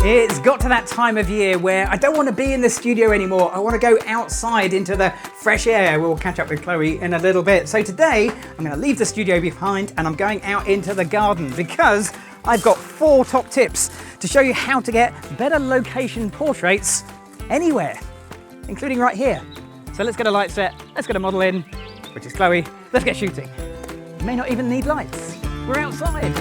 It's got to that time of year where I don't want to be in the studio anymore. I want to go outside into the fresh air. We'll catch up with Chloe in a little bit. So today I'm going to leave the studio behind and I'm going out into the garden because I've got 4 top tips to show you how to get better location portraits anywhere, including right here. So let's get a light set, let's get a model in, which is Chloe. Let's get shooting. You may not even need lights. We're outside.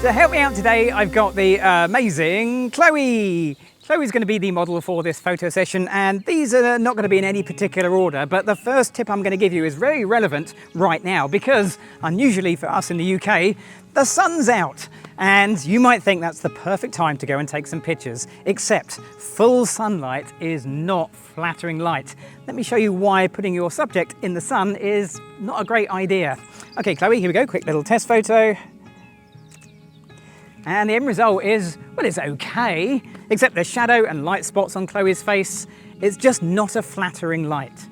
To help me out today, I've got the amazing Chloe. Chloe's going to be the model for this photo session, and these are not going to be in any particular order, but the first tip I'm going to give you is very relevant right now because, unusually for us in the UK, the sun's out. And you might think that's the perfect time to go and take some pictures, except full sunlight is not flattering light. Let me show you why putting your subject in the sun is not a great idea. Okay, Chloe, here we go, quick little test photo. And the end result is, well, it's okay, except the shadow and light spots on Chloe's face. It's just not a flattering light.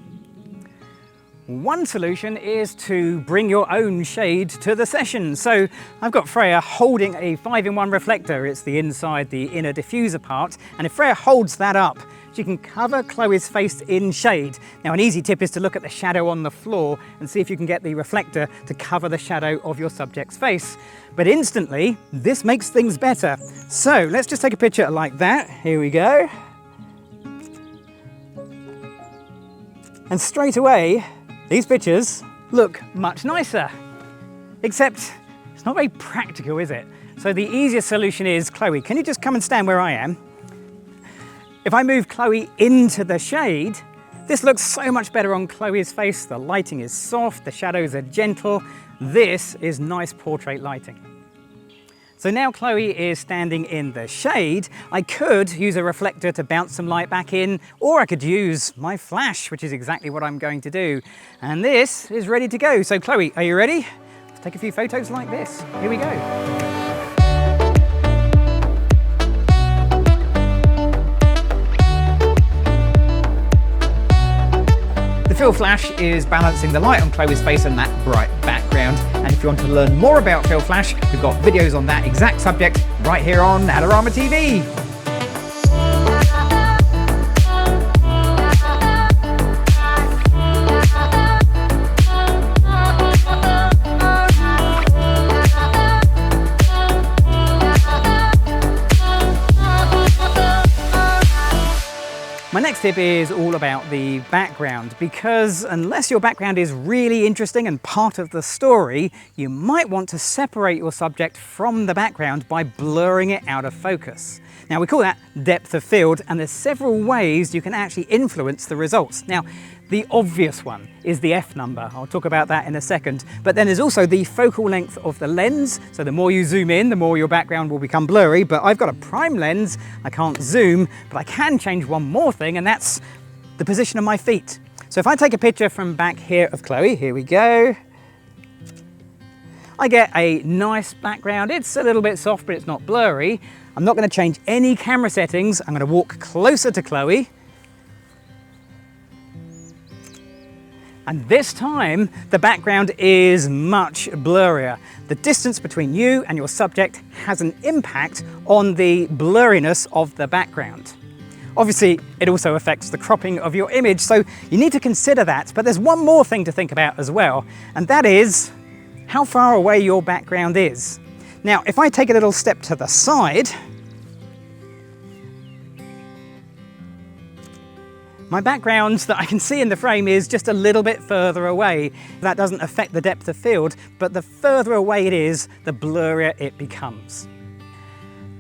One solution is to bring your own shade to the session. So I've got Freya holding a 5-in-1 reflector. It's the inside, the inner diffuser part. And if Freya holds that up, she can cover Chloe's face in shade. Now, an easy tip is to look at the shadow on the floor and see if you can get the reflector to cover the shadow of your subject's face. But instantly, this makes things better. So let's just take a picture like that. Here we go. And straight away, these pictures look much nicer. Except it's not very practical, is it? So the easiest solution is, Chloe, can you just come and stand where I am? If I move Chloe into the shade, this looks so much better on Chloe's face. The lighting is soft, the shadows are gentle. This is nice portrait lighting. So now Chloe is standing in the shade. I could use a reflector to bounce some light back in, or I could use my flash, which is exactly what I'm going to do. And this is ready to go. So Chloe, are you ready? Let's take a few photos like this. Here we go. The fill flash is balancing the light on Chloe's face and that bright background. And if you want to learn more about fill flash, we've got videos on that exact subject right here on Adorama TV. My next tip is all about the background, because unless your background is really interesting and part of the story, you might want to separate your subject from the background by blurring it out of focus. Now, we call that depth of field, and there's several ways you can actually influence the results. Now, the obvious one is the F number. I'll talk about that in a second. But then there's also the focal length of the lens. So the more you zoom in, the more your background will become blurry. But I've got a prime lens. I can't zoom, but I can change one more thing, and that's the position of my feet. So if I take a picture from back here of Chloe, here we go. I get a nice background. It's a little bit soft, but it's not blurry. I'm not going to change any camera settings. I'm going to walk closer to Chloe. And this time, the background is much blurrier. The distance between you and your subject has an impact on the blurriness of the background. Obviously, it also affects the cropping of your image, so you need to consider that. But there's one more thing to think about as well, and that is how far away your background is. Now, if I take a little step to the side, my background that I can see in the frame is just a little bit further away. That doesn't affect the depth of field, but the further away it is, the blurrier it becomes.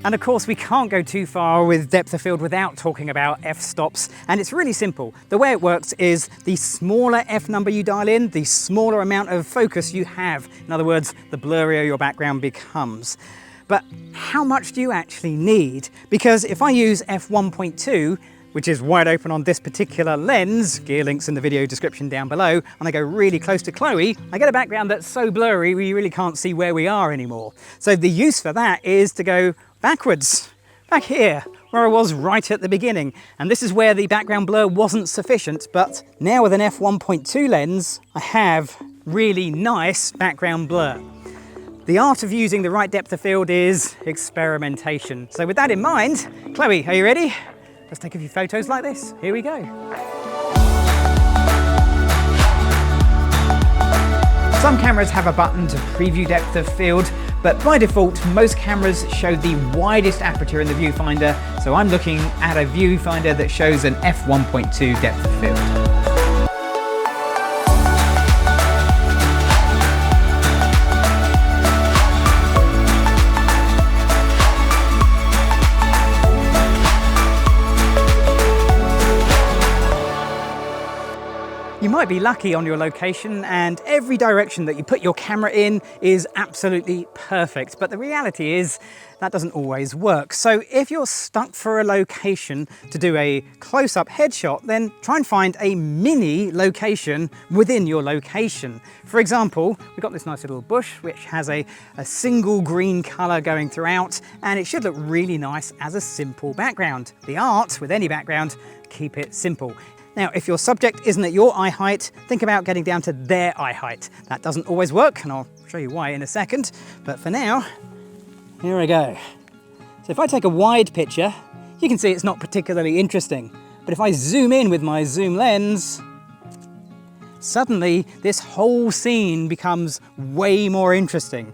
And of course, we can't go too far with depth of field without talking about f-stops. And it's really simple. The way it works is the smaller f number you dial in, the smaller amount of focus you have. In other words, the blurrier your background becomes. But how much do you actually need? Because if I use f1.2, which is wide open on this particular lens, gear links in the video description down below, and I go really close to Chloe, I get a background that's so blurry we really can't see where we are anymore. So the use for that is to go backwards, back here, where I was right at the beginning. And this is where the background blur wasn't sufficient, but now with an f1.2 lens, I have really nice background blur. The art of using the right depth of field is experimentation. So with that in mind, Chloe, are you ready? Let's take a few photos like this. Here we go. Some cameras have a button to preview depth of field, but by default, most cameras show the widest aperture in the viewfinder. So I'm looking at a viewfinder that shows an f1.2 depth of field. You might be lucky on your location and every direction that you put your camera in is absolutely perfect, but the reality is that doesn't always work. So if you're stuck for a location to do a close-up headshot, then try and find a mini location within your location. For example, we've got this nice little bush which has a single green color going throughout, and it should look really nice as a simple background. The art with any background, keep it simple. Now, if your subject isn't at your eye height, think about getting down to their eye height. That doesn't always work, and I'll show you why in a second. But for now, here we go. So if I take a wide picture, you can see it's not particularly interesting. But if I zoom in with my zoom lens, suddenly this whole scene becomes way more interesting.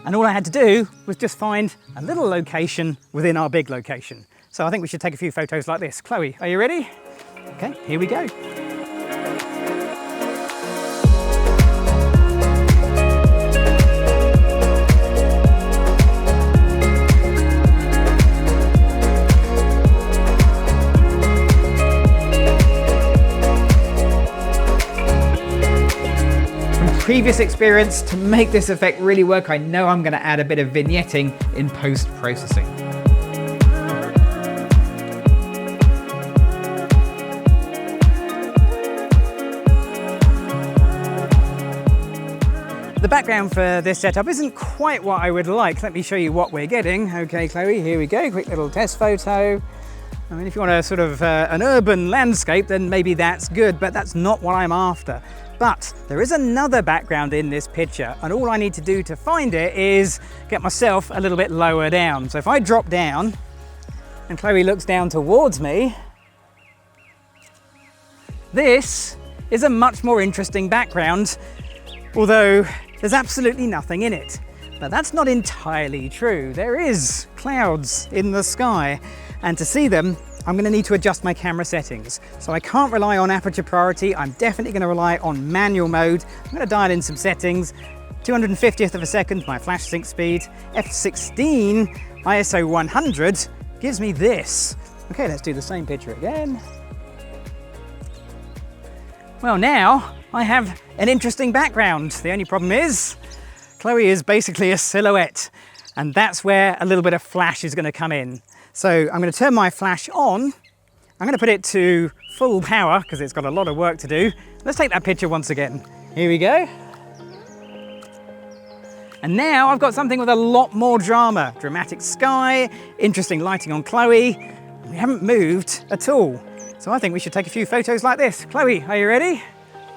And all I had to do was just find a little location within our big location. So I think we should take a few photos like this. Chloe, are you ready? Okay, here we go. From previous experience, to make this effect really work, I know I'm going to add a bit of vignetting in post-processing. The background for this setup isn't quite what I would like. Let me show you what we're getting. Okay, Chloe, here we go. Quick little test photo. I mean, if you want a sort of an urban landscape, then maybe that's good, but that's not what I'm after. But there is another background in this picture, and all I need to do to find it is get myself a little bit lower down. So if I drop down and Chloe looks down towards me, this is a much more interesting background, although there's absolutely nothing in it. But that's not entirely true. There is clouds in the sky, and to see them, I'm going to need to adjust my camera settings. So I can't rely on aperture priority. I'm definitely going to rely on manual mode. I'm going to dial in some settings. 250th of a second, my flash sync speed. f16, ISO 100 gives me this. Okay, let's do the same picture again. Well, now I have an interesting background. The only problem is Chloe is basically a silhouette, and that's where a little bit of flash is going to come in. So I'm going to turn my flash on. I'm going to put it to full power because it's got a lot of work to do. Let's take that picture once again. Here we go. And now I've got something with a lot more drama. Dramatic sky, interesting lighting on Chloe. We haven't moved at all. So I think we should take a few photos like this. Chloe, are you ready?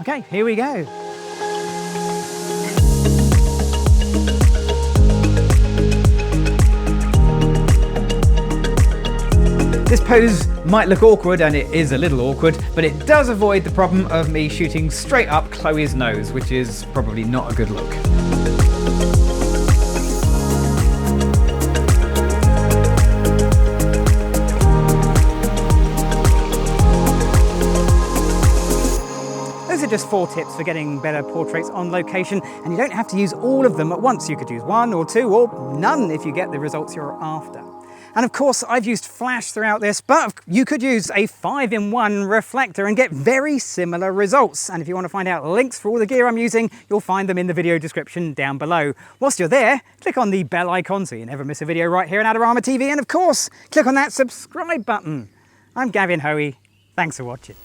Okay, here we go. This pose might look awkward, and it is a little awkward, but it does avoid the problem of me shooting straight up Chloe's nose, which is probably not a good look. Those are just 4 tips for getting better portraits on location, and you don't have to use all of them at once. You could use 1 or 2 or none if you get the results you're after. And of course, I've used flash throughout this, but you could use a 5-in-1 reflector and get very similar results. And if you want to find out links for all the gear I'm using, you'll find them in the video description down below. Whilst you're there, click on the bell icon so you never miss a video right here on Adorama TV. And of course, click on that subscribe button. I'm Gavin Hoey. Thanks for watching.